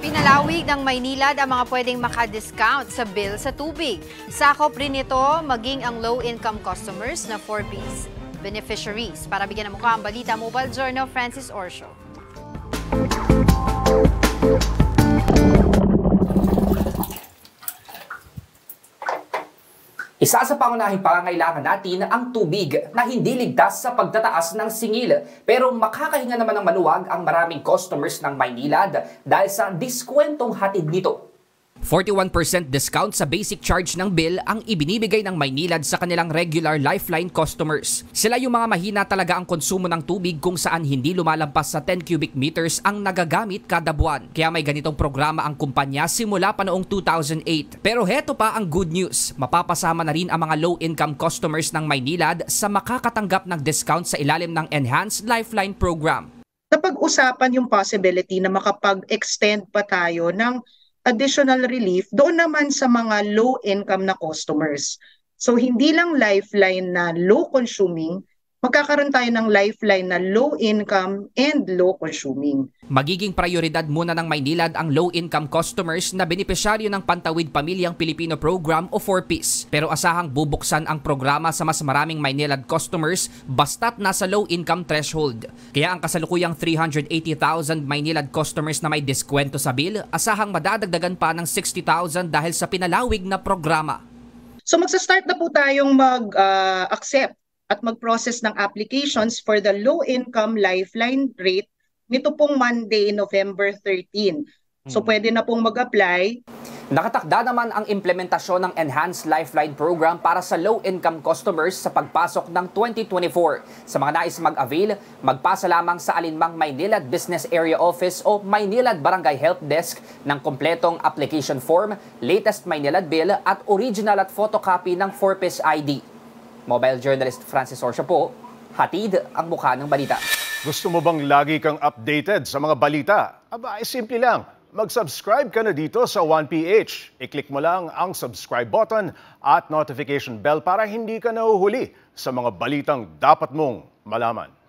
Pinalawig ng Maynilad ang mga pwedeng makadiscount sa bill sa tubig. Sakop rin ito maging ang low-income customers na 4Ps beneficiaries. Para bigyan ng mukha ang balita, Mobile Journal, Francis Orsio. Isa sa pangunahing pangangailangan natin ang tubig na hindi ligtas sa pagtataas ng singil. Pero makakahinga naman ng maluwag ang maraming customers ng Maynilad dahil sa diskwentong hatid nito. 41% discount sa basic charge ng bill ang ibinibigay ng Maynilad sa kanilang regular Lifeline customers. Sila yung mga mahina talaga ang konsumo ng tubig kung saan hindi lumalampas sa 10 cubic meters ang nagagamit kada buwan. Kaya may ganitong programa ang kumpanya simula pa noong 2008. Pero heto pa ang good news. Mapapasama na rin ang mga low-income customers ng Maynilad sa makakatanggap ng discount sa ilalim ng Enhanced Lifeline Program. Napag-usapan yung possibility na makapag-extend pa tayo ng additional relief doon naman sa mga low-income na customers. So hindi lang lifeline na low-consuming, magkakaroon tayo ng lifeline na low-income and low-consuming. Magiging prioridad muna ng Maynilad ang low-income customers na benepisyaryo ng Pantawid Pamilyang Pilipino Program o 4Ps. Pero asahang bubuksan ang programa sa mas maraming Maynilad customers basta't nasa low-income threshold. Kaya ang kasalukuyang 380,000 Maynilad customers na may diskwento sa bill, asahang madadagdagan pa ng 60,000 dahil sa pinalawig na programa. So magsa-start na po tayong mag-accept at mag-process ng applications for the low-income lifeline rate nito pong Monday, November 13. So pwede na pong mag-apply. Nakatakda naman ang implementasyon ng Enhanced Lifeline Program para sa low-income customers sa pagpasok ng 2024. Sa mga nais mag-avail, magpasa lamang sa alinmang Maynilad Business Area Office o Maynilad Barangay Help Desk ng kompletong application form, latest Maynilad bill at original at photocopy ng 4Ps ID. Mobile journalist Francis Orsio po, hatid ang mukha ng balita. Gusto mo bang lagi kang updated sa mga balita? Aba, ay simple lang. Mag-subscribe ka na dito sa 1PH. I-click mo lang ang subscribe button at notification bell para hindi ka nahuhuli sa mga balitang dapat mong malaman.